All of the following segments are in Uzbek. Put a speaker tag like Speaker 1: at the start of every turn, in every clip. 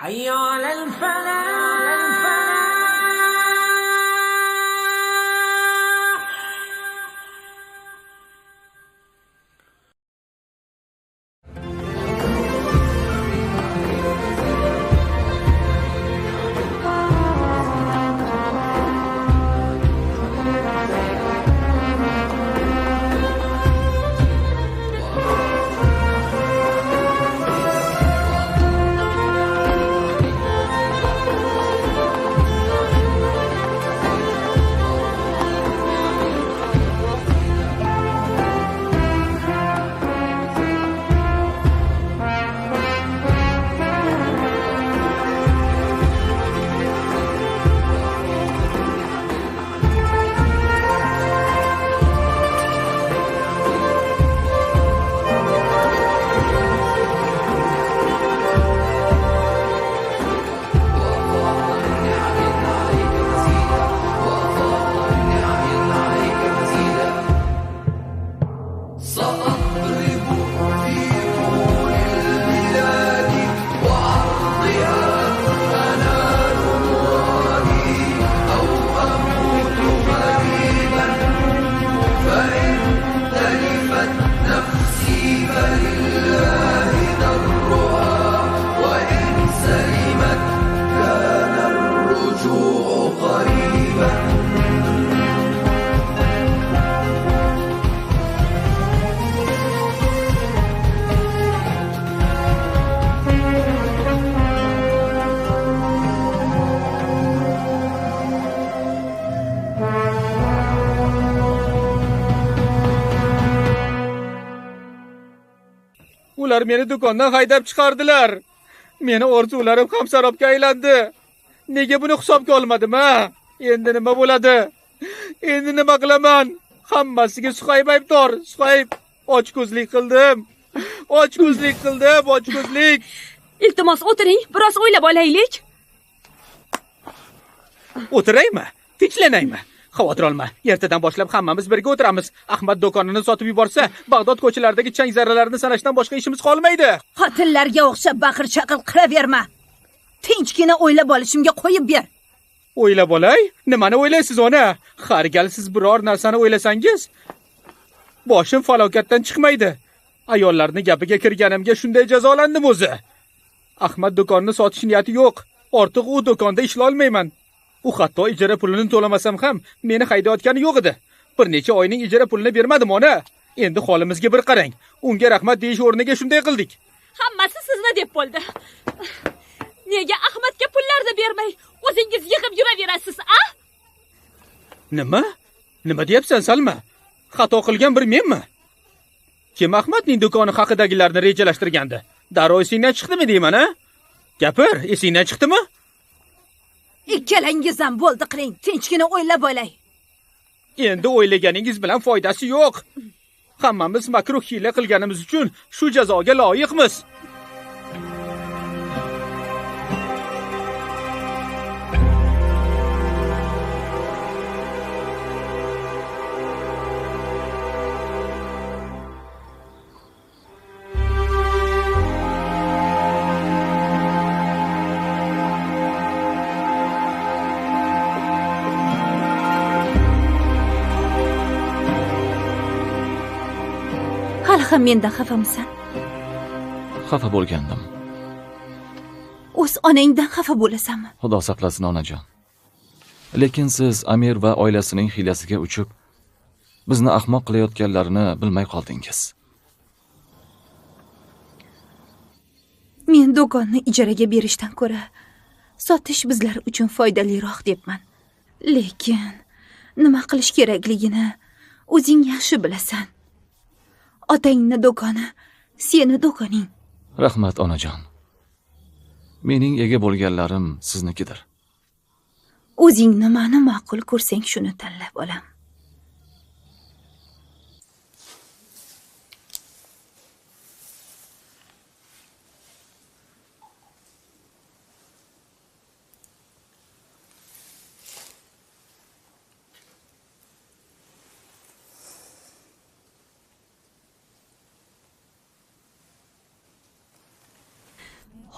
Speaker 1: حي على الفلاح.
Speaker 2: Ular meni do'kondan haydab chiqardilar. Meni orzularim ham sarobga aylandi. Nega buni hisobga olmadim, ha? Endi nima bo'ladi? Endi nima qilaman? Hammasiga Suhayb aybdor. Suhayb ochko'zlik qildim. Ochko'zlik.
Speaker 3: Iltimos o'tiring, biroz o'ylab olaylik.
Speaker 2: O'tiraymi? Tinchlanaymi? Xavotir olma. Ertadan boshlab hammamiz birga o'tiramiz. Ahmad do'konini sotib yuborsa, Bag'dod ko'chalaridagi chang zarralarini sanashdan boshqa ishimiz qolmaydi.
Speaker 4: Xotinlarga o'xshab baqir-chaqir qilaverma. Tinchgina o'ylab olishimga qo'yib ber.
Speaker 2: O'ylab olay? Nimani o'ylaysiz ona? Har gal siz biror narsani o'ylasangiz, boshim falokatdan chiqmaydi. Ayollarning gapiga kirganimga shunday jazolandim o'zi. Ahmad do'konni sotish niyati yo'q. Ortiq u do'konda ishlay olmayman. U hatto ijara pulini to'lamasam ham meni haydayotgani yo'q edi. Bir necha oyning ijara pulini bermadim ona. Endi holimizga bir qarang. Unga rahmat deyish o'rniga shunday qildik.
Speaker 3: Hammasi sizni deb bo'ldi. Nega Ahmadga pullarni bermay, o'zingiz yig'ib yuraverasiz, a?
Speaker 2: Nima? Nima deyapsan, Salma? Xato qilgan bir menmi? Kim Ahmadning do'koni haqidagilarni rejalashtirgandi? Darrov esingdan chiqdimi deyman, ha? Gapir, esingdan chiqdimi?
Speaker 4: Ikkalangiz ham bo'ldi qiling, tinchgina o'ylab olay.
Speaker 2: Endi o'ylaganingiz bilan foydasi yo'q. Hammamiz makruh hiyla qilganimiz uchun shu jazoga loyiqmiz.
Speaker 4: Hali ham mendan xafamisan?
Speaker 5: Xafa bo'lgandim.
Speaker 4: O'z onangdan xafa bo'lasanmi?
Speaker 5: Xudo saqlasin onajon. Lekin siz Amir va oilasining hiylasiga uchib, bizni ahmoq qilayotganlarini bilmay qoldingiz.
Speaker 4: Men do'konni ijaraga berishdan ko'ra sotish bizlar uchun foydaliroq debman. Lekin nima qilish kerakligini o'zing yaxshi bilasan. Otangni do'koni, seni do'koning.
Speaker 5: Rahmat onajon. Mening ega bo'lganlarim siznikidir.
Speaker 4: O'zing nimani ma'qul ko'rsang shuni tanlab olam.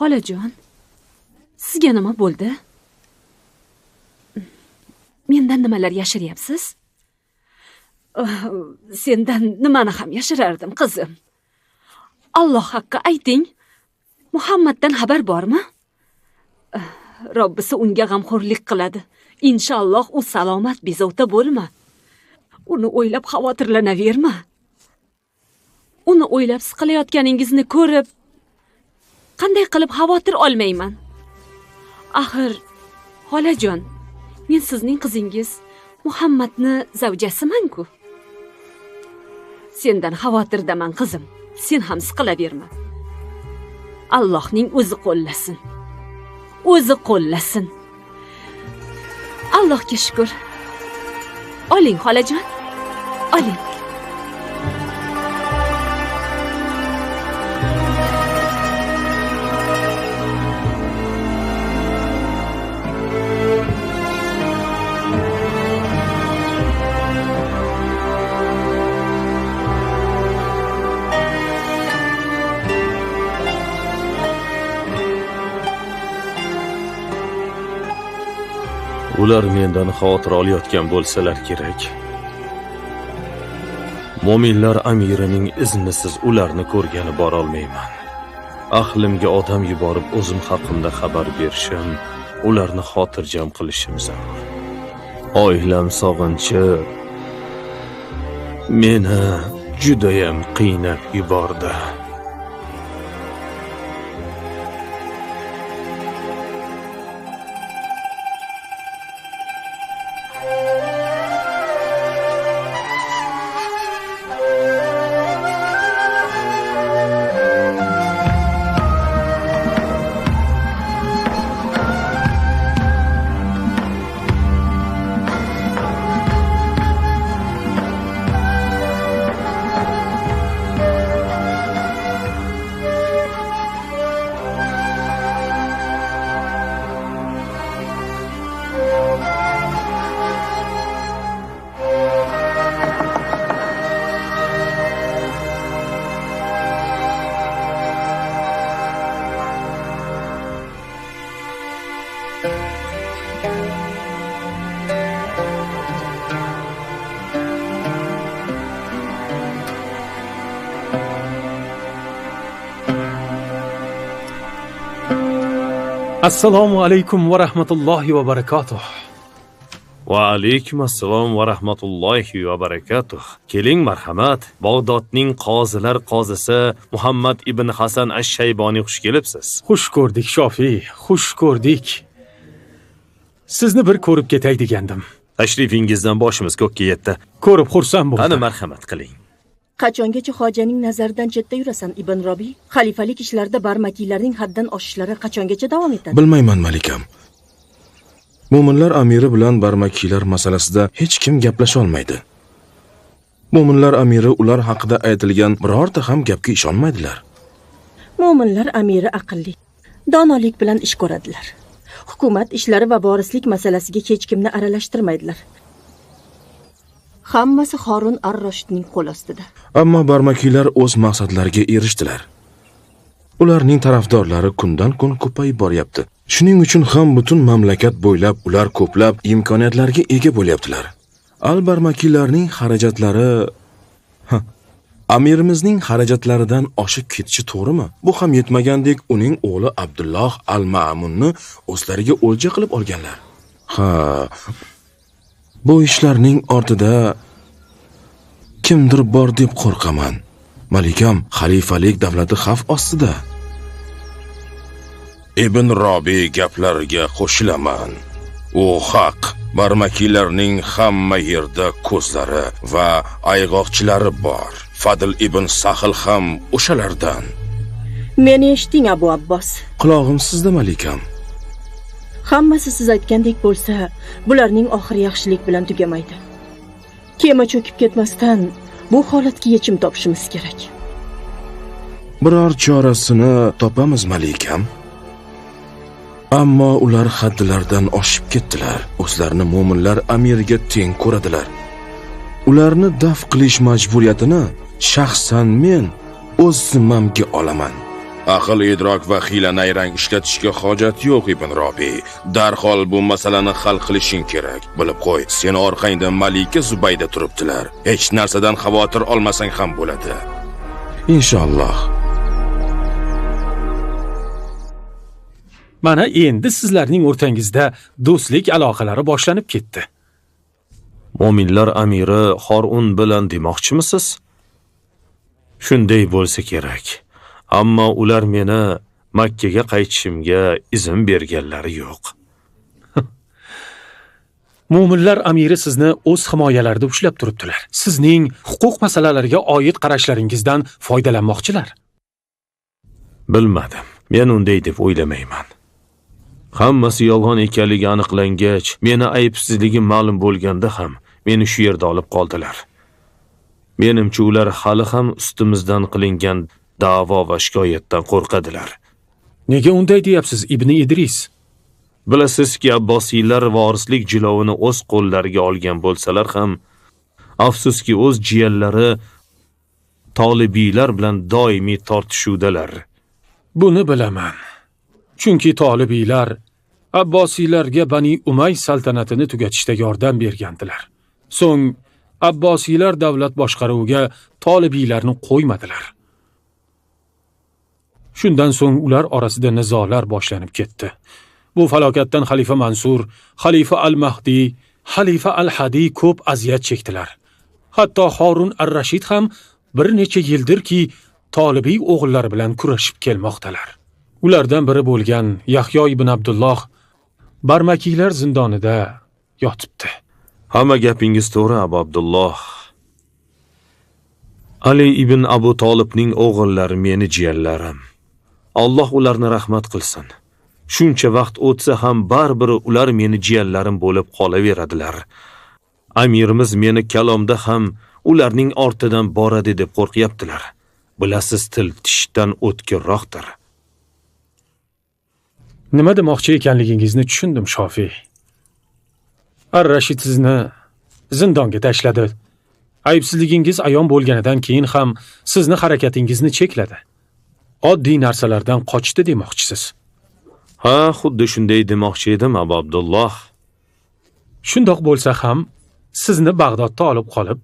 Speaker 3: Xolajon, Sizga nima bo'ldi? Mendan nimalar yashiryapsiz? Sendan nimani ham yashirardim, qizim? Alloh haqqi ayting. Muhammaddan xabar bormi? Robbisi unga g'amxo'rlik qiladi. Inshaalloh u salomat bezovta bo'lma. Uni o'ylab xavotirlanaverma. Uni o'ylab siqilayotganingizni ko'rib, qanday qilib xavotir olmayman? Axir, xolajon, men sizning qizingiz Muhammadni zavjasiman-ku. Sendan xavotirdaman, qizim. Sen ham siqilaverma. Allohning o'zi qo'llasin. O'zi qo'llasin. Allohga shukr. Oling, xolajon. Oling.
Speaker 6: Ular mendan xavotir olayotgan bo'lsalar kerak. Mo'minlar amirining iznisiz ularni ko'rgani bora olmayman. Ahlimga odam yuborib o'zim haqimda xabar berishim, ularni xotirjam qilishim zarur. Oilam sog'inchi meni judayam qiynab yubordi.
Speaker 7: Assalomu alaykum va rahmatullohi va barakatuh.
Speaker 6: Va alaykum assalom va rahmatullohi va barakatuh. Keling, marhamat. Bag'dodning qozilar qozisi Muhammad ibn Hasan ash-Shayboniy xush kelibsiz.
Speaker 7: Xush ko'rdik Shofiy, xush ko'rdik. Sizni bir ko'rib ketay degandim.
Speaker 6: Tashrifingizdan boshimiz ko'kka yetdi.
Speaker 7: Ko'rib xursand bo'ldim.
Speaker 6: Qani marhamat qiling.
Speaker 8: Qachongacha hojaning nazaridan chetda yurasan, Ibn Robiy? Xalifalik ishlarida barmakiylarning haddan oshishlari qachongacha davom etadi?
Speaker 9: Bilmayman, malikam. Mo'minlar amiri bilan barmakiylar masalasida hech kim gaplasha olmaydi. Mo'minlar amiri ular haqida aytilgan birorta ham gapga ishonmaydilar.
Speaker 8: Mo'minlar amiri aqlli, donolik bilan ish ko'radilar. Hukumat ishlari va vorislik masalasiga hech kimni aralashtirmaydilar. Hammasi Harun ar-Rashidning qo'l ostida.
Speaker 9: Ammo barmakiylar o'z maqsadlariga erishdilar. Ularning tarafdorlari kundan kun ko'payib boryapti. Shuning uchun ham butun mamlakat bo'ylab ular ko'plab imkoniyatlarga ega bo'lyaptilar. Al-barmakiylarning xarajatlari amirimizning xarajatlaridan oshib ketishi to'g'rimi? Bu ham yetmagandek, uning o'g'li Abdulloh al-Ma'munni o'zlariga o'lja qilib olganlar. Bu ishlarning ortida kimdir bor deb qo'rqaman. Malikam, xalifalik davlati xavf ostida. Ibn Robiy gaplariga qo'shilaman. U haq. Barmakiylarning hamma yerda ko'zlari va ayg'oqchilari bor. Fadl ibn Sahl ham o'shalardan.
Speaker 8: Meni eshiting, Abu Abbos.
Speaker 9: Quloqim sizda, malikam.
Speaker 8: Hammasi siz aytgandek bo'lsa, bularning oxiri yaxshilik bilan tugamaydi. Kema cho'kib ketmasdan bu holatga yechim topishimiz kerak.
Speaker 9: Biror chorasini topamiz, malikam. Ammo ular haddilardan oshib ketdilar. O'zlarini mo'minlar amiriga teng ko'radilar. Ularni daf qilish majburiyatini shaxsan men o'z zimmamga olaman. Aql, idrok va hiyla nayrang ishlatishga hojat yo'q Ibn Robiy. Darhol bu masalani hal qilishing kerak. Bilib qo'y, sen orqangda Malika Zubayda turibdilar. Hech narsadan xavotir olmasang ham bo'ladi. Inshaalloh.
Speaker 7: Mana endi sizlarning o'rtangizda do'stlik aloqalari boshlanib ketdi.
Speaker 6: Mo'minlar amiri Xorun bilan demoqchimisiz? Shunday bo'lsa kerak. Ammo ular meni Makkaga qaytishimga izn berganlari yo'q.
Speaker 7: Mo'minlar amiri sizni o'z himoyalarida ushlab turibdilar. Sizning huquq masalalariga oid qarashlaringizdan foydalanmoqchilar.
Speaker 6: Bilmadim. Men unday deb o'ylamayman. Hammasi yolg'on ekanligi aniqlangach, meni aybsizligim ma'lum bo'lganda ham meni shu yerda olib qoldilar. Menimcha ular hali ham ustimizdan qilingan da'vo va shikoyatdan qo'rqadilar.
Speaker 7: Nega unday deyapsiz, Ibn Idris?
Speaker 6: Bilasizki, Abbosiylar vorislik jilovini o'z qo'llariga olgan bo'lsalar ham, afsuski o'z jiyanlari Tolibiylar bilan doimiy tortishuvdalar.
Speaker 7: Buni bilaman. Chunki Tolibiylar Abbosiylarga Bani Umay saltanatini tugatishda yordam bergandilar. So'ng Abbosiylar davlat boshqaruviga Tolibiylarni qo'ymadilar. Shundan so'ng ular orasida nizolar boshlanib ketdi. Bu falokatdan xalifa Mansur, xalifa Al-Mahdi, xalifa Al-Hadi ko'p aziyat chekdilar. Hatto Harun ar-Rashid ham bir necha yildirki Tolibiy o'g'illari bilan kurashib kelmoqdalar. Ulardan biri bo'lgan Yahyo ibn Abdulloh Barmakiylar zindonida yotibdi.
Speaker 6: Hamma gapingiz to'g'ri, Abu Abdulloh. Ali ibn Abu Tolibning o'g'illari meni jiyanlarim. Alloh ularni rahmat qilsin. Shuncha vaqt o'tsa ham baribir ular meni jiyanlarim bo'lib qolaveradilar. Amirimiz meni kalomda ham ularning ortidan boradi deb qo'rqyaptilar. Bilasiz, til tishdan o'tkirroqdir.
Speaker 7: Nima demoqchi ekanligingizni tushundim, Shofiy. Ar-Rashid sizni zindonga tashladi. Aybsizligingiz ayon bo'lganidan keyin ham sizni harakatingizni chekladi. Oddiy narsalardan qochdi demoqchisiz.
Speaker 6: Ha, xuddi shunday demoqchi edim, Abu Abdulloh.
Speaker 7: Shundoq bo'lsa ham, sizni Bag'dodda olib qolib,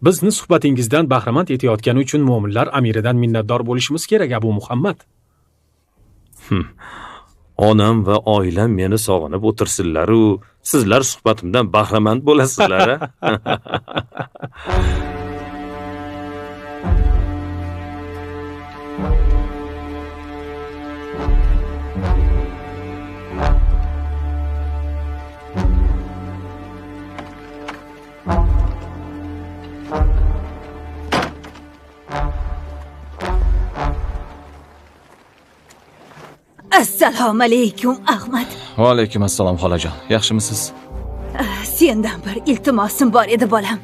Speaker 7: bizni suhbatingizdan bahramand etayotgani uchun mo'minlar amiridan minnatdor bo'lishimiz kerak, Abu Muhammad.
Speaker 6: Onam va oilam meni sog'inib o'tirsinlar-u, sizlar suhbatimdan bahramand bo'lasizlar.
Speaker 4: Assalomu alaykum, Ahmad.
Speaker 5: Va alaykum assalom, xolajon. Yaxshimisiz?
Speaker 4: Sendan bir iltimosim bor edi, bolam.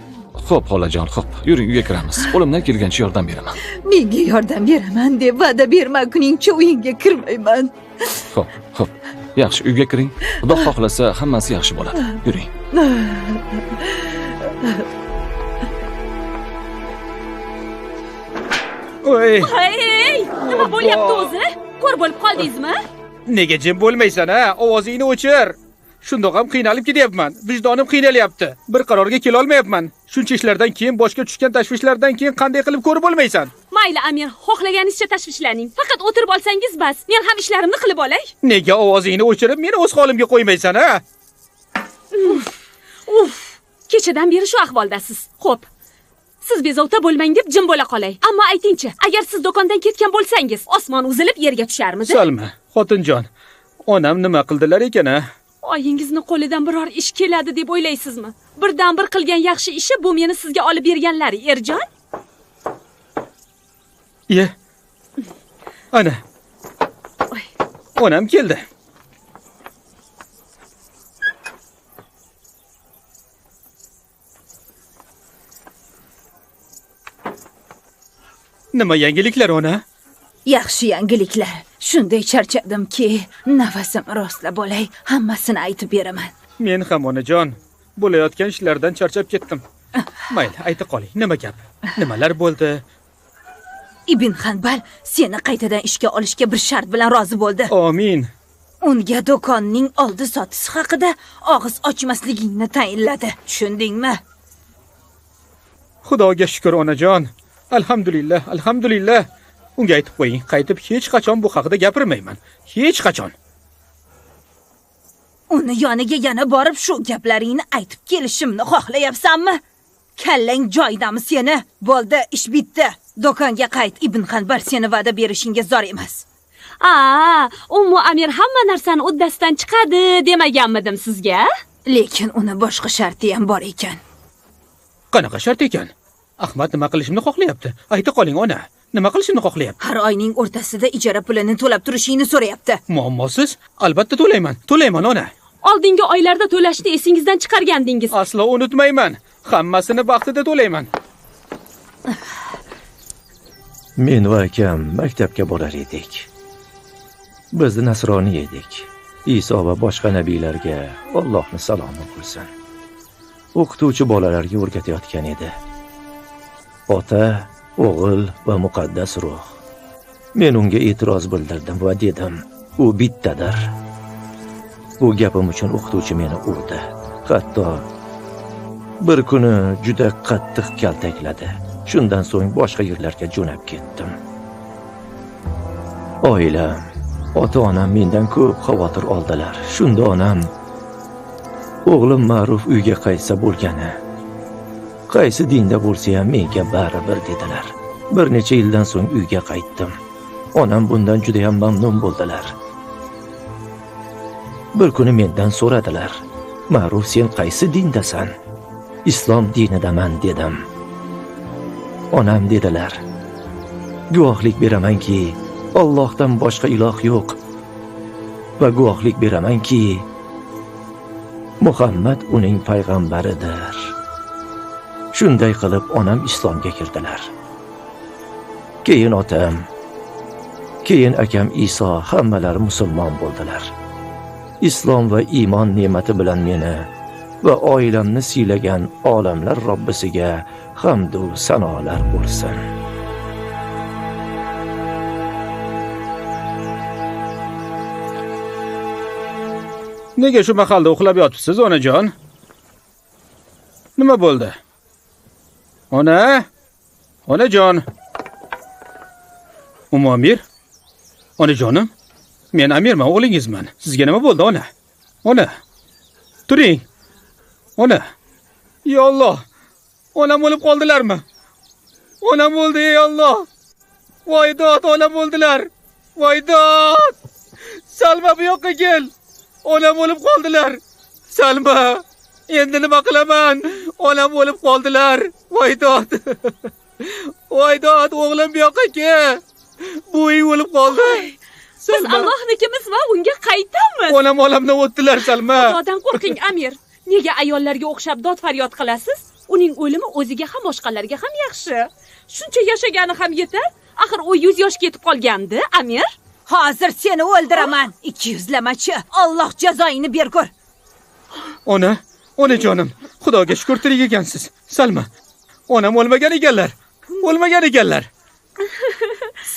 Speaker 5: Xo'p, xolajon, xo'p. Yuring, uyga kiramiz. Qo'limdan kelgancha yordam beraman.
Speaker 4: Menga yordam beraman deb va'da bermaguningcha uyingga kirmayman.
Speaker 5: Xo'p, xo'p. Yaxshi, uyga kiring. Xudo xohlasa, hammasi yaxshi bo'ladi. Yuring.
Speaker 2: Oy,
Speaker 3: Hey, nima bo'lyapti o'zi? Ko'r bo'lib qoldingizmi?
Speaker 2: nega jim bo'lmaysan, ha? Ovozingni o'chir. Shundoq ham qiynalib ketyapman. Vijdonim qiynalyapti. Bir qarorga kela olmayapman. Shuncha ishlardan keyin, boshga tushgan tashvishlardan keyin qanday qilib ko'rib bo'lmaysan?
Speaker 3: Mayli, Amir, xohlaganingizcha tashvishlaning. Faqat o'tirib olsangiz bas. Men ham ishlarimni qilib olay.
Speaker 2: Nega ovozingni o'chirib, meni o'z holimga qo'ymaysan, ha?
Speaker 3: Kechadan beri shu ahvoldasiz. Xo'p. Siz bezovta bo'lmang deb jim bo'la qolay. Ammo aytingchi, agar siz do'kondan ketgan bo'lsangiz, osmon uzilib yerga tusharmidi?
Speaker 2: Salma, xotinjon. Onam nima qildilar ekan, ha?
Speaker 3: Oyingizni qo'lidan biror ish keladi deb o'ylaysizmi? Birdan bir qilgan yaxshi ishi bu meni sizga olib berganlari, Erjon.
Speaker 2: Ye. Ana. Onam keldi. Nima yangiliklar, ona?
Speaker 4: Yaxshi yangiliklar. Shunday charchadimki, nafasim rostla bo'lay, hammasini aytib beraman.
Speaker 2: Men ham, onajon, bo'layotgan ishlardan charchab ketdim. Mayli, ayta qoling, nima gap? Nimalar bo'ldi?
Speaker 4: Ibn Hanbal seni qaytadan ishga olishga bir shart bilan rozi bo'ldi.
Speaker 2: Amin.
Speaker 4: Unga do'konning oldi sotisi haqida og'iz ochmasligingni tayinladi. Tushundingmi?
Speaker 2: Xudoga shukr onajon. Alhamdulillah, alhamdulillah. Unga aytib qo'ying, qaytib hech qachon bu haqida gapirmayman. Hech qachon.
Speaker 4: Uni yoniga yana borib shu gaplaringni aytib kelishimni xohlayapsanmi? Kallang joyidami seni? Bo'ldi, ish bitdi. Do'konga qayt. Ibn Hanbal seni va'da berishingga zor emas.
Speaker 3: Ummu Amir hamma narsani uddasidan chiqadi demaganmidim sizga?
Speaker 4: Lekin uni boshqa sharti ham bor ekan.
Speaker 2: Qanaqa shart ekan? Ahmad nima qilishimni xohlayapti? Ayta qoling ona. Nima qilishimni xohlayapti?
Speaker 4: Har oyning o'rtasida ijara pulini to'lab turishingni so'rayapti.
Speaker 2: Muammosiz? Albatta to'layman. To'layman ona.
Speaker 3: Oldingi oylarda to'lashni esingizdan chiqargandingiz.
Speaker 2: Aslo unutmayman. Hammasini vaqtida to'layman.
Speaker 6: Men va akam maktabga borar edik. Biz nasroniy edik. Iso va boshqa nabiylarga Allohning salomi bo'lsin. O'qituvchi bolalarga o'rgatayotgan edi. Ota, o'g'il va muqaddas ruh. Men unga e'tiroz bildirdim va dedim, u bittadir. Bu gapim uchun o'qituvchi meni urdi. Hatto bir kuni juda qattiq kaltakladi. Shundan so'ng boshqa yerlarga jo'nab ketdim. Oilam, ota-onam mendan ko'p xavotir oldilar. Shunda onam, o'g'lim Ma'ruf uyga qaytsa bo'lgani, qaysi dinda bo'lsa ham menga baribir dedilar. Bir necha yildan so'ng uyga qaytdim. Onam bundan juda ham mamnun bo'ldilar. Bir kuni mendan so'radilar, Ma'ruf sen qaysi dindasan? Islom dinidaman dedim. Onam dedilar, guvohlik beramanki, Allohdan boshqa iloh yo'q. Va guvohlik beramanki, Muhammad uning payg'ambaridir. Shunday qilib onam islomga kirdilar. Keyin otam, keyin akam Iso hammalari musulmon bo'ldilar. Islom va iymon ne'mati bilan meni va oilamni siylagan olamlar Robbisiga hamd va sanolar bo'lsin.
Speaker 2: Nega shu mahalda uxlab yotibsiz, onajon? Nima bo'ldi? Ona? Onajon. Amir? Onajonim? Men Amirman, o'g'lingizman. Sizga nima bo'ldi, ona? Ona. Turing. Ona. Ya Alloh. Onam o'lib qoldilarmi? Onam o'ldi, ey Alloh. Voydod, onam o'ldilar. Voydod. Salma bu yoqqa kel. Onam o'lib qoldilar. Salma. Endi nima qilaman? Onam o'lib qoldilar. Voydod. Voydod, o'g'lim bu yoqqa kel. Bu uy o'lib qoldi.
Speaker 3: Biz Allohnikimiz va unga qaytamiz.
Speaker 2: Onam olamdan o'tdilar, Salma.
Speaker 3: Xudodan qo'rqing, Amir. Nega ayollarga o'xshab dod faryod qilasiz? Uning o'limi o'ziga ham boshqalarga ham yaxshi. Shuncha yashagani ham yetar. Axir u 100 yoshga yetib qolgandi, Amir.
Speaker 4: Hozir seni o'ldiraman. 200lamachi. Alloh jazoingni bergur.
Speaker 2: Onajonim, Xudoga shukr tirik ekansiz. Salma, onam o'lmagan ekanlar. O'lmagan ekanlar.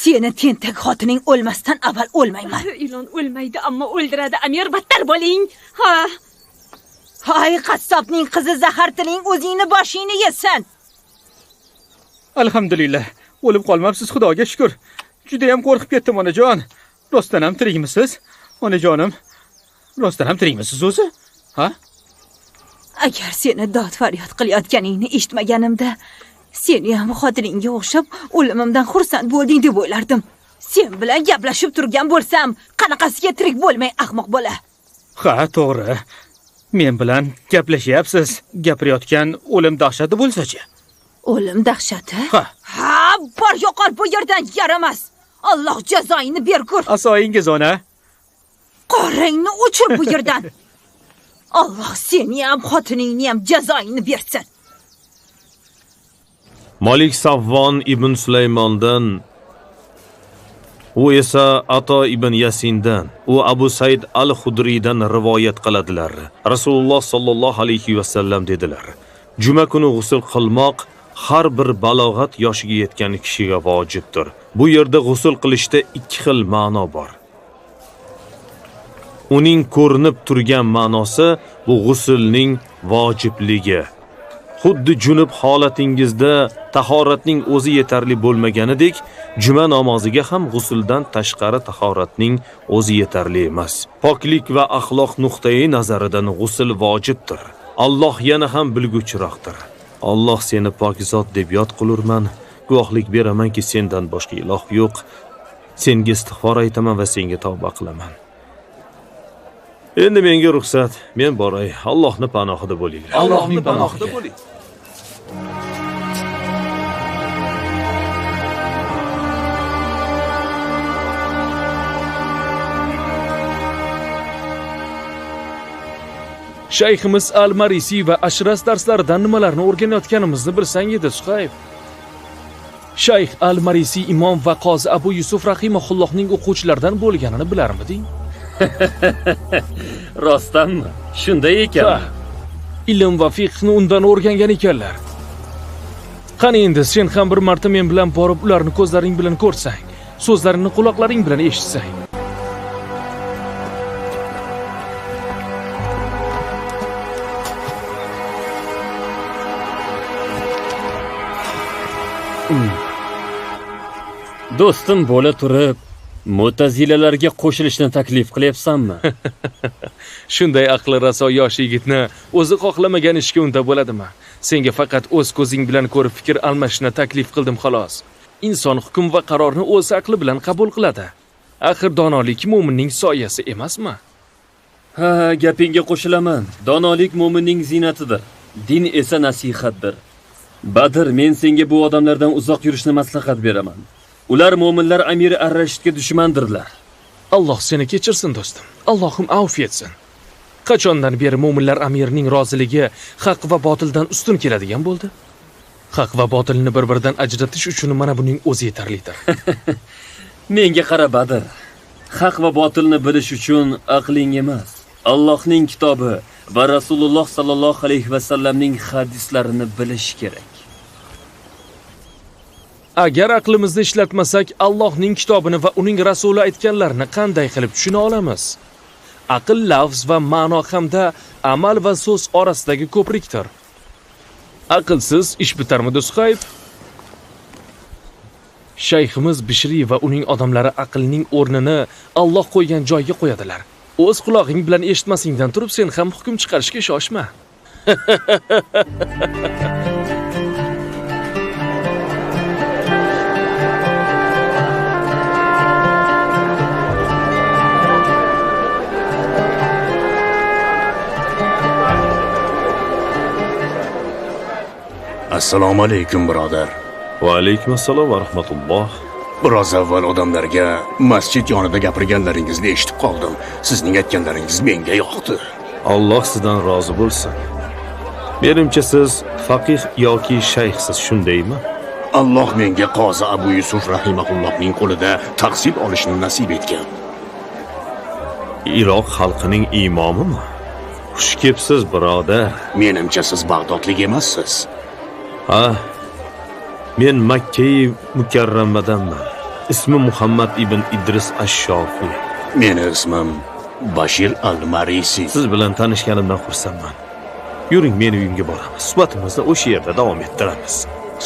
Speaker 4: Seni tentak xotining o'lmasdan avval o'lmayman.
Speaker 3: Ilon o'lmaydi, ammo o'ldiradi. Amir, battar bo'ling. Ha.
Speaker 4: Hay qassobning qizi zahar tiling o'zingni boshingni yesin.
Speaker 2: Alhamdulillah, o'lib qolmabsiz, Xudoga shukr. Juda ham qo'rqib ketdim, onajon. Rostdan ham tirikmisiz? Onajonim, rostdan ham tirikmisiz o'zi? Ha?
Speaker 4: Agar seni dod faryod qilayotganingni eshitmaganimda, seni ham xotiningga o'xshab o'limimdan xursand bo'lding deb o'ylardim. Sen bilan gaplashib turgan bo'lsam, qanaqasiga tirik bo'lmay ahmoq bola.
Speaker 2: Ha, to'g'ri. Men bilan gaplashyapsiz. Gapirayotgan o'lim dahshati bo'lsa-chi?
Speaker 4: O'lim dahshati?
Speaker 2: Ha,
Speaker 4: bor yo'qol bu yerdan yaramas. Alloh jazoingni bergur.
Speaker 2: Asoyingiz, ona.
Speaker 4: Qorangni o'chir bu yerdan. Alloh seni ham xotiningni ham jazoingni bersin.
Speaker 6: Malik Savvon ibn Sulaymondan, u esa Ato ibn Yasindan, u Abu Said al-Xudriydan rivoyat qiladilar. Rasululloh sallallohu alayhi va sallam dedilar: Juma kuni g'usl qilmoq har bir balog'at yoshiga yetgan kishiga vojibdir. Bu yerda g'usl qilishda ikki xil ma'no bor. Uning ko'rinib turgan ma'nosi bu g'uslning vojibligi. Xuddi junub holatingizda tahoratning o'zi yetarli bo'lmaganidek, juma namoziga ham g'usldan tashqari tahoratning o'zi yetarli emas. Poklik va axloq nuqtai nazaridan g'usl vojibdir. Alloh yana ham bilguchiroqdir. Alloh seni pokizot deb yod qilurman, guvohlik beramanki sendan boshqa iloh yo'q. Senga istig'for aytaman va senga tavba qilaman. Endi menga ruxsat, men boray. Allohning panohida bo'linglar.
Speaker 5: Allohning panohida bo'ling. Shayximiz Al-Marisi va Ashras darslaridan nimalarni o'rganayotganimizni bilsang edi, Suhayb. Shayx Al-Marisi imom va qozi Abu Yusuf rahimahullohning o'quvchilaridan bo'lganini bilarmiding?
Speaker 10: Rostdanmi? Shunday ekan.
Speaker 7: Ilm va fiqhni undan o'rgangan ekanlar. Qani endi sen ham bir marta men bilan borib ularni ko'zlaring bilan ko'rsang, so'zlarini quloqlaring bilan eshitsang.
Speaker 10: Do'stim bo'la turib, Mu'tazilalarga qo'shilishni taklif qilyapsanmi?
Speaker 7: Shunday aqli raso yosh yigitni o'zi xohlamagan ishga unda bo'ladimi? Senga faqat o'z ko'zing bilan ko'rib fikr almashishni taklif qildim xolos. Inson hukm va qarorni o'z aqli bilan qabul qiladi. Axir donolik mo'minning soyasi emasmi?
Speaker 10: Ha, gapingga qo'shilaman. Donolik mo'minning ziynatidir. Din esa nasihatdir. Badr, men senga bu odamlardan uzoq yurishni maslahat beraman. Ular mo'minlar amiri Ar-Rashidga dushmandirlar.
Speaker 7: Alloh seni kechirsin do'stim. Allohim afv etsin. Qachondan beri mo'minlar amirining roziligi haq va botildan ustun keladigan bo'ldi? Haq va botilni bir-biridan ajratish uchun mana buning o'zi yetarlidir.
Speaker 10: Menga qara Badr. Haq va botilni bilish uchun aqling emas, Allohning kitobi va Rasululloh sallallohu alayhi va sallamning hadislarini bilish kerak.
Speaker 7: Agar aqlimizni ishlatmasak, Allohning kitobini va uning rasuli aytganlarini qanday qilib tushuna olamiz? Aql lafz va ma'no hamda amal va so'z orasidagi ko'prikdir. Aqlsiz ish bitarmidi, Suhayb? Shayximiz Bishri va uning odamlari aqlning o'rnini Alloh qo'ygan joyga qo'yadilar. O'z quloqing bilan eshitmasingdan turib sen ham hukm chiqarishga shoshma.
Speaker 11: Assalomu alaykum birodar.
Speaker 6: Va alaykum assalom va rahmatulloh.
Speaker 11: Biroz avval odamlarga masjid yonida gapirganlaringizni eshitib qoldim. Sizning aytganlaringiz menga yoqdi.
Speaker 6: Alloh sizdan rozi bo'lsin. Menimcha siz faqih yoki shayxsiz, shundaymi?
Speaker 11: Alloh menga qozi Abu Yusuf rahimahullohning qo'lida tahsil olishni nasib etgan.
Speaker 6: Iroq xalqining imomimi? Xush kelibsiz, birodar.
Speaker 11: Menimcha siz Bag'dodlik emassiz.
Speaker 6: Ha, men Makka-i Mukarramadanman. Ismim Muhammad ibn Idris ash-Shofiy.
Speaker 11: Meni ismim Bashir al-Marisi.
Speaker 6: Siz bilan tanishganimdan xursandman. Yuring, meni uyimga boramiz. Suhbatimizni o'sha yerda davom ettiramiz.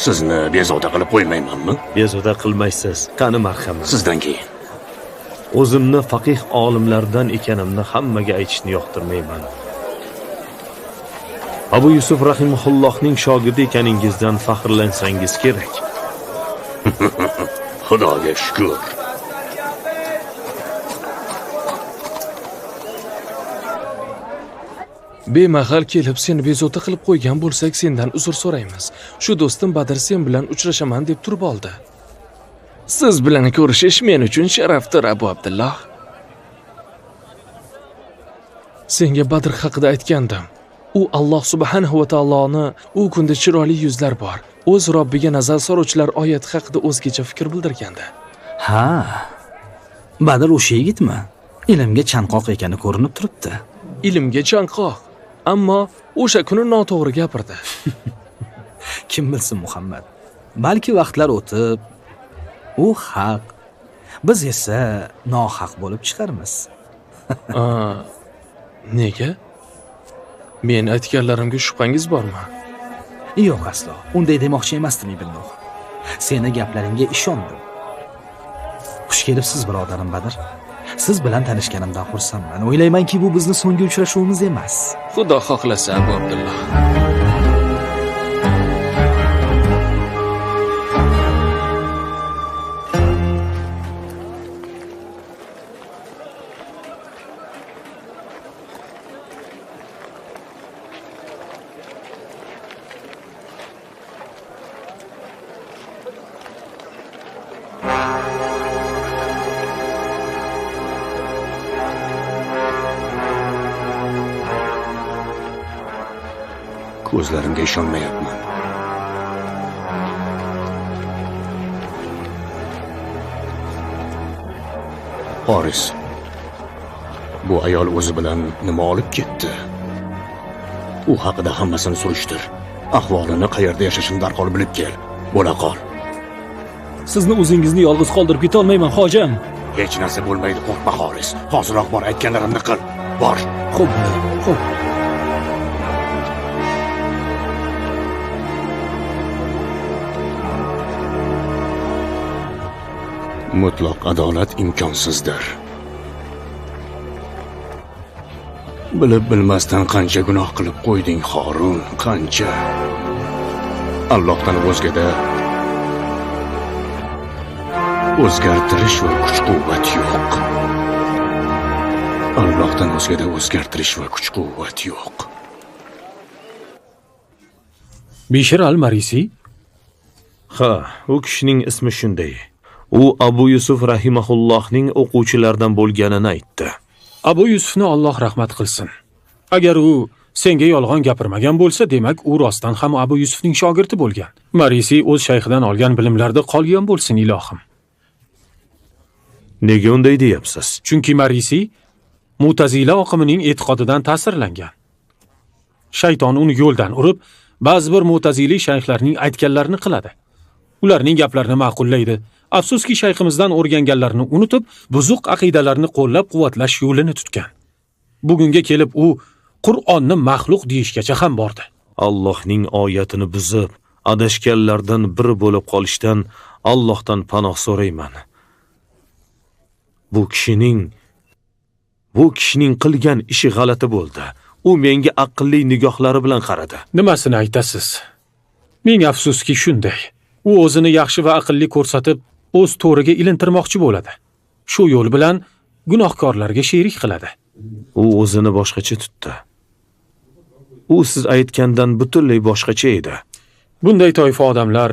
Speaker 11: Sizni bezovta qilib qo'ymaymanmi?
Speaker 6: Bezovta qilmaysiz. Qani marhamat.
Speaker 11: Sizdan keyin.
Speaker 6: O'zimni faqih olimlardan ekanimni hammaga aytishni yoqtirmayman. Abu Yusuf rahimahullohning shogirdi ekaningizdan faxrlansangiz kerak.
Speaker 11: Xudoga shukr.
Speaker 7: Bemahal kelib seni bezovta qilib qo'ygan bo'lsak, sendan uzr so'raymiz. Shu do'stim Badr sen bilan uchrashaman deb turib oldi. Siz bilan ko'rishish men uchun sharafdir, Abu Abdulloh. Senga Badr haqida aytgandim. U Alloh subhanahu va taoloni u kunda chiroyli yuzlar bor. O'z Robbiga nazar soluvchilar oyati haqida o'zgacha fikr bildirgandi.
Speaker 12: Ha. Badr o'sha yigitmi? Ilmga chanqoq ekani ko'rinib turibdi.
Speaker 7: Ilmga chanqoq, ammo o'sha kuni noto'g'ri gapirdi.
Speaker 12: Kim bilsin Muhammad. Balki vaqtlar o'tib, u haq, biz esa nohaq bo'lib chiqarmiz.
Speaker 5: Nega? Men aytganlarimga shubhangiz bormi?
Speaker 12: Yo'q aslo. Unday demoqchi emasdim Ibn Nuh. Seni gaplaringga ishondim. Xush kelibsiz birodarim Badr. Siz bilan tanishganimdan xursandman. O'ylaymanki, bu bizning so'nggi uchrashuvimiz emas.
Speaker 5: Xudo xohlasa, Abu Abdulloh.
Speaker 11: Ko'zlarimga ishonmayapman. Qoris, bu ayol o'zi bilan nima olib ketdi? U haqida hammasini surishtir. Ahvolini, qayerda yashashini darhol bilib kel. Bo'la qol.
Speaker 5: Sizni o'zingizni yolg'iz qoldirib keta olmayman, hojam.
Speaker 11: Hech narsa bo'lmaydi, qo'rqma Qoris. Hoziroq bor, aytganlarimni qil. Bor.
Speaker 5: Xo'p, xo'p.
Speaker 11: Mutlaq adolat imkonsizdir. Bilib bilmasdan qancha gunoh qilib qo'yding Xorun, qancha. Allohdan o'zgada o'zgartirish va kuch-quvvat yo'q. Allohdan o'zgada o'zgartirish va kuch-quvvat yo'q.
Speaker 7: Bishir al-Marisi?
Speaker 6: Ha, u kishining ismi shunday. U Abu Yusuf rahimahullohning o'quvchilaridan bo'lganini aytdi.
Speaker 7: Abu Yusufni Alloh rahmat qilsin. Agar u senga yolg'on gapirmagan bo'lsa, demak u rostdan ham Abu Yusufning shogirdi bo'lgan. Marisi o'z shayxidan olgan bilimlarda qolgan bo'lsin ilohim.
Speaker 6: Nega unday deyapsiz?
Speaker 7: Chunki Marisi Mu'tazila oqimining e'tiqodidan ta'sirlangan. Shayton uni yo'ldan urib, ba'zi bir Mu'tazili shayxlarning aytganlarini qiladi. Ularning gaplarini ma'qullaydi. Afsuski shayximizdan o'rganganlarini unutib, buzuq aqidalarni qo'llab-quvvatlash yo'lini tutgan. Bugunga kelib u Qur'onni maxluq deyishgacha ham bordi.
Speaker 6: Allohning oyatini buzib, adashganlardan biri bo'lib qolishdan Allohdan panoh so'rayman. Bu kishining qilgan ishi g'alati bo'ldi. U menga aqlli nigohlari bilan qaradi.
Speaker 7: Nimasini aytasiz? Ming afsuski shunday. U o'zini yaxshi va aqlli ko'rsatib, o'z to'riga ilintirmoqchi bo'ladi. Shu yo'l bilan gunohkorlarga sherik qiladi.
Speaker 6: U o'zini boshqacha tutdi. U siz aytgandan butunlay boshqacha edi.
Speaker 7: Bunday toifa odamlar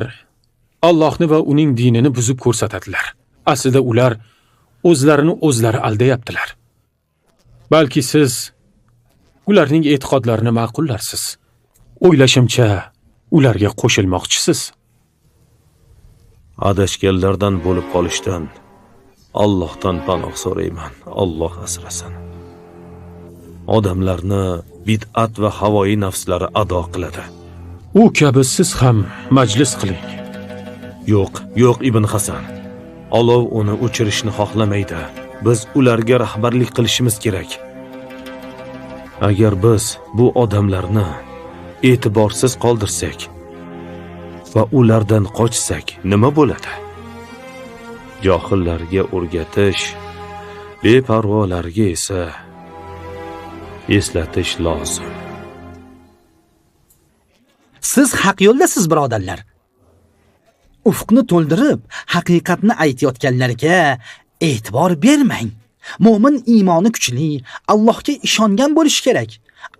Speaker 7: Allohni va uning dinini buzib ko'rsatadilar. Aslida ular o'zlarini o'zlari aldayaptilar. Balki siz ularning e'tiqodlarini ma'qullarsiz. O'ylashimcha, ularga qo'shilmoqchisiz.
Speaker 6: Adashganlardan bo'lib qolishdan Allohdan panoh so'rayman. Alloh asrasin. Odamlarni bid'at va havoyi nafslari ado qiladi.
Speaker 7: U kabi siz ham majlis qiling.
Speaker 6: Yo'q Ibn Hasan. Olov uni o'chirishni xohlamaydi. Biz ularga rahbarlik qilishimiz kerak. Agar biz bu odamlarni e'tiborsiz qoldirsak va ulardan qochsak, nima bo'ladi? Johillarga o'rgatish, beparvolarga esa eslatish lozim.
Speaker 12: Siz haq yo'ldasiz, birodarlar. Ufqni to'ldirib, haqiqatni aytayotganlarga e'tibor bermang. Mo'min iymoni kuchli, Allohga ishongan bo'lishi kerak.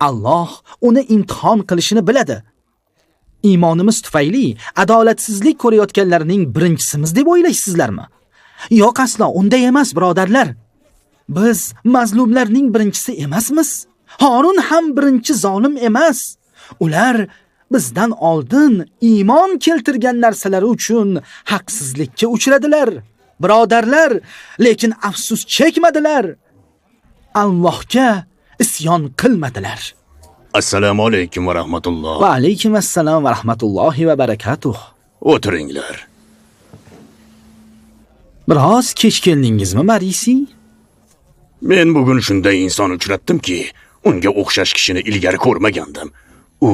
Speaker 12: Alloh uni imtihon qilishini biladi. Iymonimiz tufayli adolatsizlik ko'rayotganlarning birinchisimiz deb o'ylaysizlarmi? Yo'q, aslo unday emas, birodarlar. Biz mazlumlarning birinchisi emasmiz. Horun ham birinchi zolim emas. Ular bizdan oldin iymon keltirgan narsalari uchun haqsizlikka uchradilar. Birodarlar, lekin afsus chekmadilar. Allohga isyon qilmadilar.
Speaker 11: Assalomu alaykum va rahmatulloh.
Speaker 12: Va alaykum assalom va rahmatullohi va barakatuh.
Speaker 11: O'tiringlar.
Speaker 12: Biroz kech keldingizmi, Marisi?
Speaker 11: Men bugun shunday inson uchratdimki, unga o'xshash kishini ilgari ko'rmagandim. U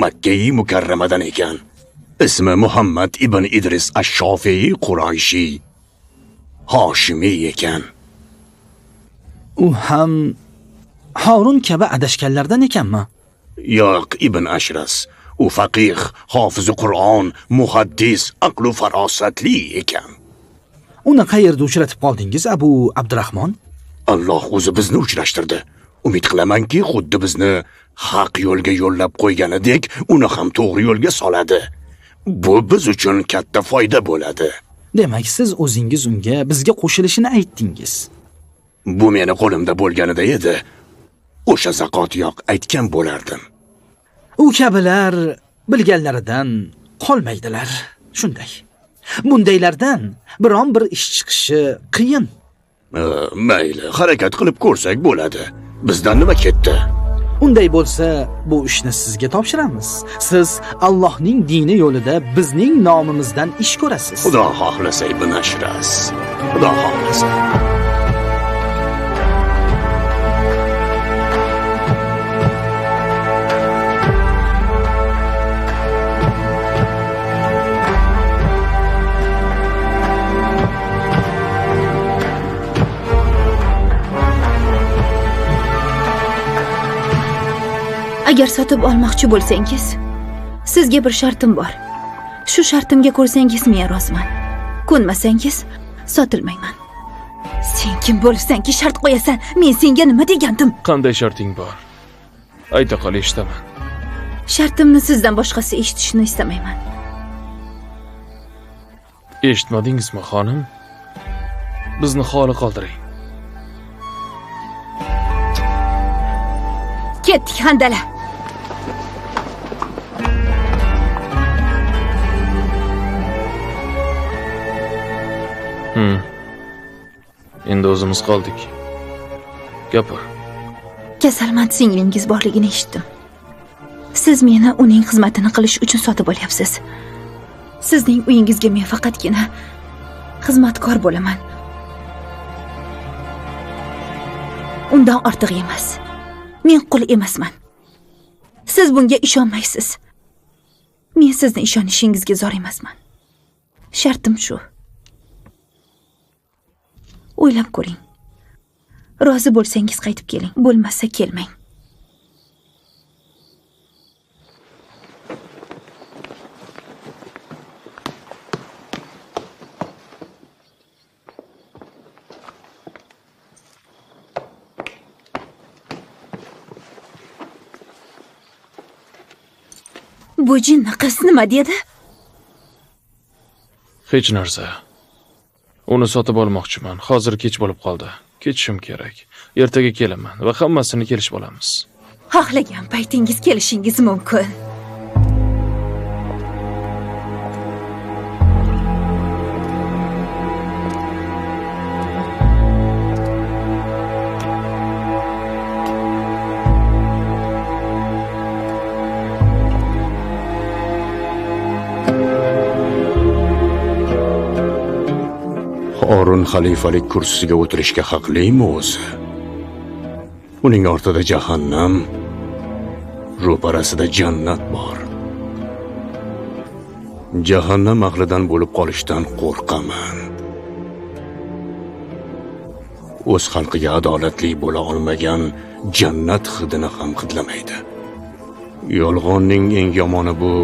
Speaker 11: Makka-i Mukarramadan ekan. Ismi Muhammad ibn Idris ash-Shofi'i Qurayshi. Hoshimiy ekan.
Speaker 12: U ham Harun kabi adashganlardan ekanmi?
Speaker 11: Yo'q, Ibn Ashras. U faqih, hofizi Qur'on, muhaddis, aql va farosatli ekan.
Speaker 12: Uni qayerda uchratib qoldingiz, Abu Abdurahmon?
Speaker 11: Alloh o'zi bizni uchrashtirdi. Umid qilamanki, xuddi bizni haq yo'lga yo'llab qo'yganidek, uni ham to'g'ri yo'lga soladi. Bu biz uchun katta foyda bo'ladi.
Speaker 12: Demak, siz o'zingiz unga bizga qo'shilishini aytdingiz.
Speaker 11: Bu meni qo'limda bo'lganida edi. O'sha zakotiyoq aytgan bo'lardim.
Speaker 12: U kabilar bilganlaridan qolmaydilar. Shunday. Bundaylardan biron bir ish chiqishi qiyin.
Speaker 11: Mayli, harakat qilib ko'rsak bo'ladi. Bizdan nima ketdi?
Speaker 12: Unday bo'lsa, bu ishni sizga topshiramiz. Siz Allohning dini yo'lida bizning nomimizdan ish ko'rasiz.
Speaker 11: Xudo xohlasa Ibn Ashras. Xudo xohlasa.
Speaker 4: Agar sotib olmoqchi bo'lsangiz, sizga bir shartim bor. Shu shartimga ko'rsangiz men roziman. Ko'nmasangiz, sotilmayman. Sen kim bo'lsanki shart qo'yasan? Men senga nima degandim?
Speaker 5: Qanday sharting bor? Ayta qol, eshitaman.
Speaker 4: Shartimni sizdan boshqasi eshitishni istamayman.
Speaker 5: Eshitmadingizmi, xonim? Bizni xoli qoldiring.
Speaker 4: Ketdik, handala.
Speaker 5: Endi o'zimiz qoldik. Gapir.
Speaker 4: Kasalmand singlingiz borligini eshitdim. Siz meni uning xizmatini qilish uchun sotib olyapsiz. Sizning uyingizga men faqatgina xizmatkor bo'laman. Undan ortiq emas. Men qul emasman. Siz bunga ishonmaysiz. Men sizni ishonishingizga zor emasman. Shartim shu. O'ylab ko'ring. Rozi bo'lsangiz qaytib keling, bo'lmasa kelmang. Bu jinni qiz nima dedi?
Speaker 5: Hech narsa. Uni sotib olmoqchiman. Hozir kech bo'lib qoldi. Ketishim kerak. Ertaga kelaman va hammasini kelishib olamiz.
Speaker 4: Xohlagan paytingiz kelishingiz mumkin.
Speaker 11: Harun xalifalik kursisiga o'tirishga haqlimi o'zi? Uning ortida jahannam, ro'parasida jannat bor. Jahannam ahlidan bo'lib qolishdan qo'rqaman. O'z xalqiga adolatli bo'la olmagan jannat hidini ham hidlamaydi. Yolg'onning eng yomoni bu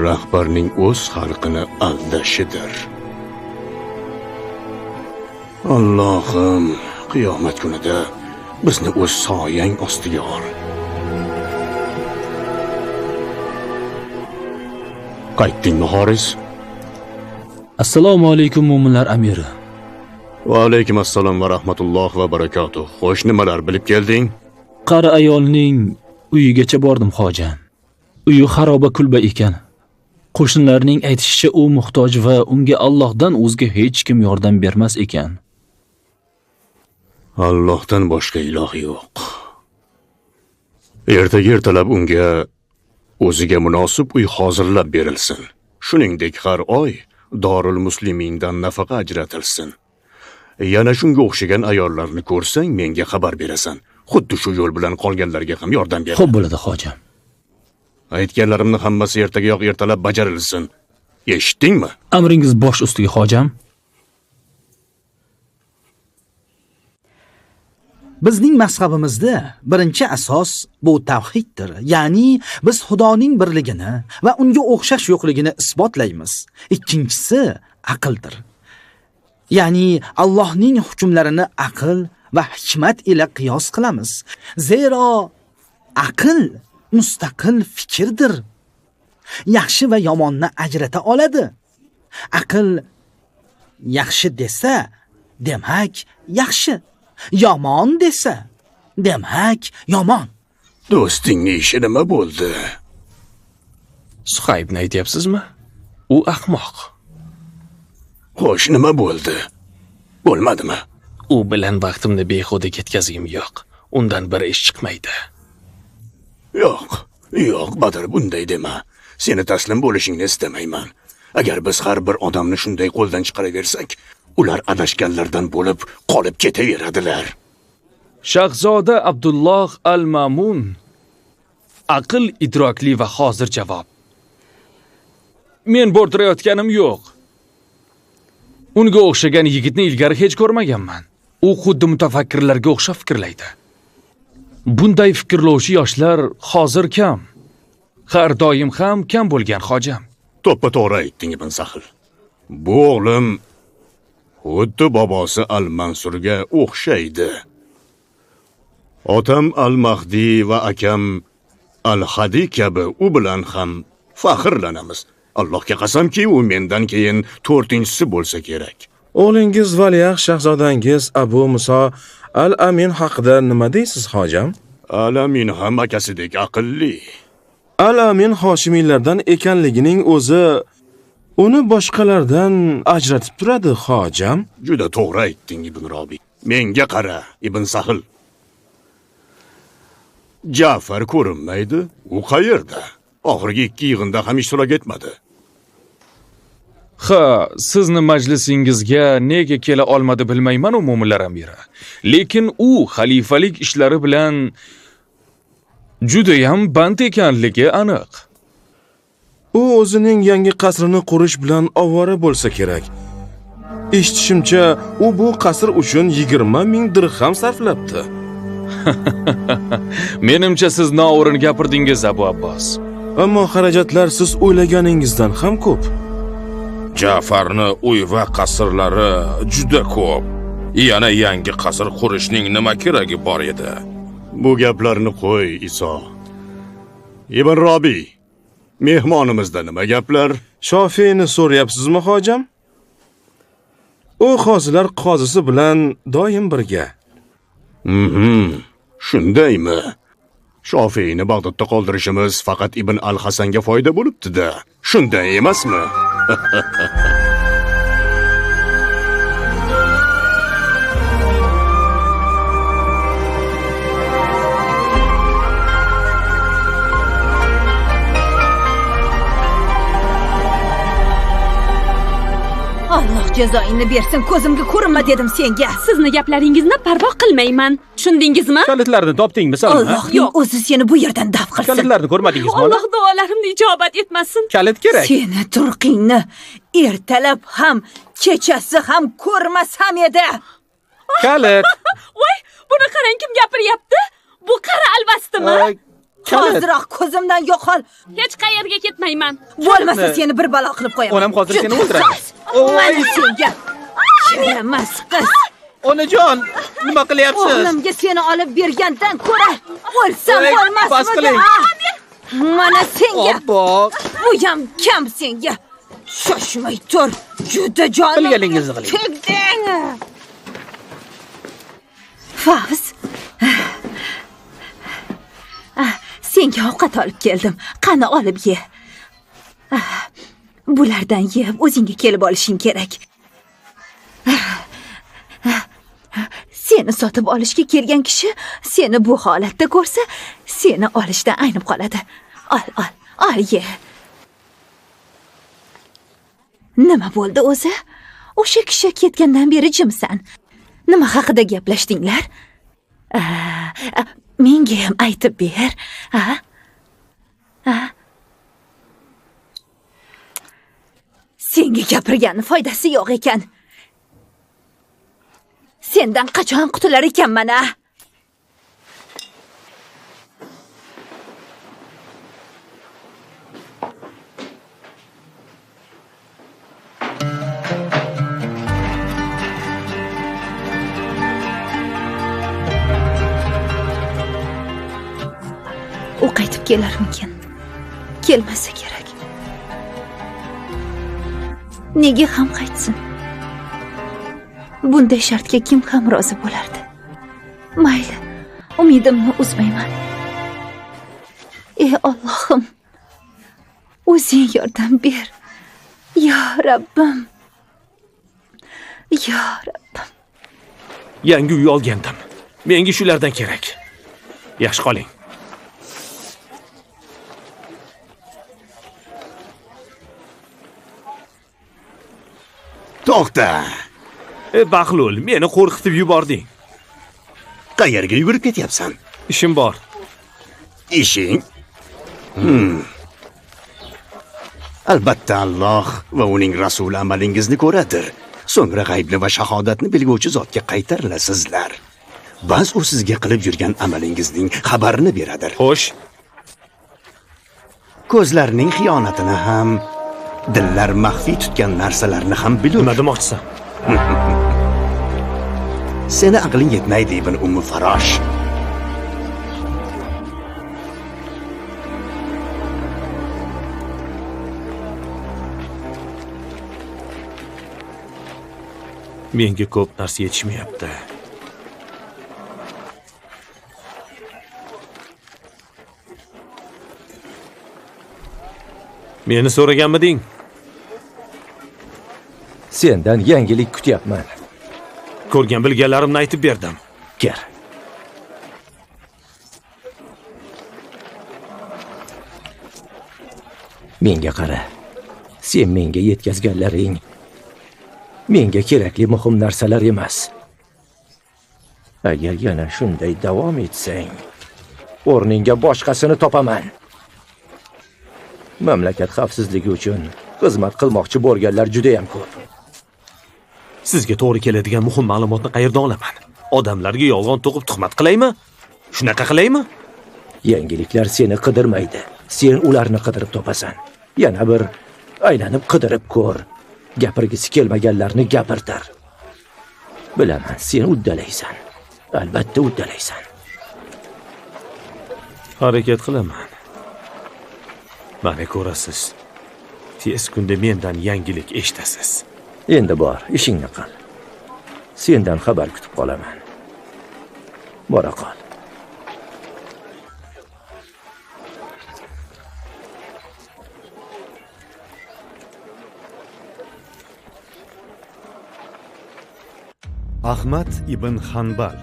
Speaker 11: rahbarning o'z xalqini aldashidir. Allohim, qiyomat kunida bizni o'z soyang ostiga ol. Qaytdingmi, Horis?
Speaker 13: Assalomu alaykum mo'minlar amiri.
Speaker 11: Va alaykum assalom va rahmatulloh va barakatuh. Xo'sh, nimalar bilib kelding?
Speaker 13: Qari ayolning uyigacha bordim, hojan. Uyi xaroba kulba ekan. Qo'shnilarning aytishicha u muhtoj va unga Allohdan o'zga hech kim yordam bermas ekan.
Speaker 11: Allohdan boshqa iloh yo'q. Ertaga ertalab unga o'ziga munosib uy hozirlab berilsin. Shuningdek, har oy Dorul Muslimindan nafaqa ajratilsin. Yana shunga o'xshagan ayollarni ko'rsang, menga xabar berasan. Xuddi shu yo'l bilan qolganlarga ham yordam ber.
Speaker 13: Xo'p bo'ladi, hojam.
Speaker 11: Aytganlarimni hammasi ertagayoq ertalab bajarilsin. Eshitdingmi?
Speaker 13: Amringiz bosh ustiga, hojam.
Speaker 12: Bizning mazhabimizda birinchi asos bu tavhiddir. Ya'ni biz Xudoning birligini va unga o'xshash yo'qligini isbotlaymiz. Ikkinchisi aqldir. Ya'ni Allohning hukmlarini aql va hikmat ila qiyos qilamiz. Zero aql mustaqil fikrdir. Yaxshi va yomonni ajrata oladi. Aql yaxshi desa, demak yaxshi. Yomon desa, demak yomon.
Speaker 11: Do'stingning ishi nima bo'ldi?
Speaker 5: Suhaybni aytyapsizmi? U ahmoq.
Speaker 11: Xo'sh, nima bo'ldi? Bo'lmadimi?
Speaker 5: U bilan vaqtimni behuda ketkazgim yo'q. Undan bir ish chiqmaydi.
Speaker 11: Yo'q, Badr, bunday dema. Seni taslim bo'lishingni istamayman. Agar biz har bir odamni shunday qo'ldan chiqaraversak, ular adashganlardan bo'lib qolib ketaveradilar.
Speaker 5: Shahzoda Abdulloh al-Mamun aql idrokli va hozir javob. Men bortirayotganim yo'q. Unga o'xshagan yigitni ilgari hech ko'rmaganman. U xuddi mutafakkirlarga o'xshab fikrlaydi. Bunday fikrlovchi yoshlar hozir kam. Har doim ham kam bo'lgan, hojam.
Speaker 11: To'ppa-to'g'ri aytding, Ibn Sahl. Bu o'g'lim xuddi bobosi Al-Mansurga o'xshaydi. Otam Al-Mahdi va akam Al-Hadi kabi u bilan ham faxrlanamiz. Allohga qasamki, u mendan keyin 4-inchisi bo'lsa kerak.
Speaker 9: O'g'lingiz Valiahd shahzodangiz Abu Muso Al-Amin haqida nima deysiz, hojam?
Speaker 11: Al-Amin ham akasidek aqlli.
Speaker 9: Al-Amin Hoshimiylardan ekanligining o'zi uni boshqalardan ajratib turadi, hojam.
Speaker 11: Juda to'g'ri aytding, Ibn Robiy. Menga qara, Ibn Sahl. Ja'far ko'rinmaydi. U qayerda? Oxirgi 2 yig'inda ham ishtirok etmadi.
Speaker 5: Ha, sizni majlisingizga nega kela olmadi bilmayman, umumilar amiri. Lekin u xalifalik ishlari bilan juda ham band ekanligi aniq.
Speaker 9: U o'zining yangi qasrini qurish bilan ovora bo'lsa kerak. Eshitishimcha, u bu qasr uchun 20 ming dirham sarflabdi.
Speaker 5: Menimcha siz noo'rin gapirdingiz, Abu Abbos.
Speaker 9: Ammo xarajatlar siz o'ylaganingizdan ham ko'p.
Speaker 14: Ja'farni uy va qasrlari juda ko'p. Yana yangi qasr qurishning nima keragi bor edi?
Speaker 11: Bu gaplarni qo'y, Iso. Ibn Robiy, mehmonimizda nima gaplar?
Speaker 9: Shofiyni so'rayapsizmi, hojam? U qozilar qozisi bilan doim birga.
Speaker 11: Shundaymi? Shofiyni Bag'dodda qoldirishimiz faqat Ibn al-Hasanga foyda bo'libdi-da. Shunday emasmi?
Speaker 4: Alloh jazoingni bersin, ko'zimga ko'rinma dedim senga.
Speaker 3: Sizni gaplaringizni parvo qilmayman. Tushundingizmi?
Speaker 2: Kalitlarni topdingmi, Salma?
Speaker 4: Allohning o'zi seni bu yerdan daf qilsin.
Speaker 2: Kalitlarni ko'rmadingizmi?
Speaker 3: Alloh duolarimni ijobat etmasin.
Speaker 2: Kalit kerak.
Speaker 4: Seni turqingni ertalab ham, kechasi ham ko'rmasam edi.
Speaker 2: Kalit.
Speaker 3: Voy, buni qarang, kim gapiryapti? Bu qara alvastimi?
Speaker 4: Hoziroq ko'zimdan yo'qol.
Speaker 3: Hech qayerga ketmayman.
Speaker 4: Bo'lmasa seni bir balo qilib qo'yaman.
Speaker 2: Onam hozir seni o'ldiradi.
Speaker 4: Mana senga. Keramas qiz.
Speaker 2: Onajon, nima qilyapsiz?
Speaker 4: O'g'limga seni olib bergandan ko'ra o'lsam bo'lmasmidi?
Speaker 2: Bas qiling.
Speaker 4: Mana senga.
Speaker 2: Obbo.
Speaker 4: Bu ham kam senga. Shoshmay tur. Juda jonim.
Speaker 2: Bilganingizni qiling.
Speaker 4: Tegding. Favz. Senga ovqat olib keldim. Qani olib ye. Bulardan yeb o'zingga kelib olishing kerak. Seni sotib olishga kelgan kishi seni bu holatda ko'rsa, Seni olishdan aynib qoladi. Ol, ye. Nima bo'ldi o'zi? O'sha kishi ketgandan beri jimsan. Nima haqida gaplashdinglar? Menga ham aytib ber. Senga gapirgan foydasi yo'q ekan. Sendan qachon qutular ekanman a? U qaytib kelarmikin? Kelmasa kerak. Nega ham qaytsin? Bunday shartga kim ham rozi bo'lardi? Mayli, umidimni uzmayman. Ey Allohim, o'zing yordam ber. Ya Rabbim. Ya Rabbim.
Speaker 7: Yangi uy olgandim. Menga shulardan kerak. Yaxshi qoling.
Speaker 11: To'xta.
Speaker 7: Baxlul, meni qo'rqitib yubording.
Speaker 11: Qayerga yugurib ketyapsan?
Speaker 7: Ishim bor.
Speaker 11: Ishing? Albatta Alloh va uning rasuli amalingizni ko'radir. So'ngra g'aybni va shahodatni bilguvchi zotga qaytarilasizlar. Ba'z u sizga qilib yurgan amalingizning xabarini beradir.
Speaker 7: Xo'sh.
Speaker 11: Ko'zlarning xiyonatini ham, dillar maxfiy tutgan narsalarni ham bilur.
Speaker 7: Nima demoqchisan?
Speaker 11: Seni aqling yetmaydi ibn Ummu Farosh.
Speaker 7: Menga ko'p narsa yetishmayapti. Meni so'raganmiding?
Speaker 15: Sendan yangilik kutyapman.
Speaker 7: Ko'rgan bilganlarimni aytib berdim.
Speaker 15: Kel. Menga qara. Sen menga yetkazganlaring menga kerakli muhim narsalar emas. Agar yana shunday davom etsang, o'rningga boshqasini topaman. Mamlakat xavfsizligi uchun xizmat qilmoqchi bo'lganlar juda ham ko'p.
Speaker 7: Sizga to'g'ri keladigan muhim ma'lumotni qayerdan olaman? Odamlarga yolg'on to'qib tuhmat qilaymi? Shunaqa qilaymi?
Speaker 15: Yangiliklar seni qidirmaydi. Sen ularni qidirib topasan. Yana bir aylanib qidirib ko'r. Gapirgisi kelmaganlarni gapirtir. Bilaman, sen uddalaysan. Albatta uddalaysan.
Speaker 7: Harakat qilaman. Mana ko'rasiz. Tez kunda mendan yangilik eshitasiz.
Speaker 15: Endi bor, ishingni qil. Sendan xabar kutib qolaman. Bora qol.
Speaker 16: Ahmad ibn Hanbal.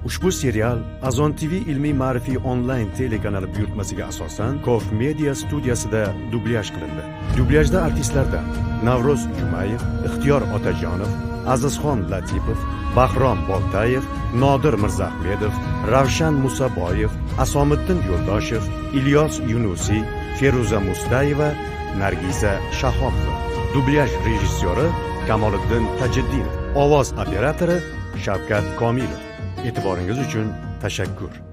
Speaker 16: Ushbu serial Azon TV ilmiy ma'rifiy onlayn telekanali buyurtmasiga asosan Kof Media studiyasida dublyaj qilindi. Dublyajda artistlardan Navro'z Jumayev, Ixtiyor Otajonov, Azizxon Latipov, Bahrom Boltayev, Nodir Mirzahmedov, Ravshan Musaboyev, Asomiddin Yo'ldoshev, Ilyos Yunusiy, Feruza Mustayeva, Nargiza Shahobova. Dublyaj rejissyori Kamoliddin Tajiddinov. Ovoz operatori Shavkat Komilov. E'tiboringiz uchun tashakkur.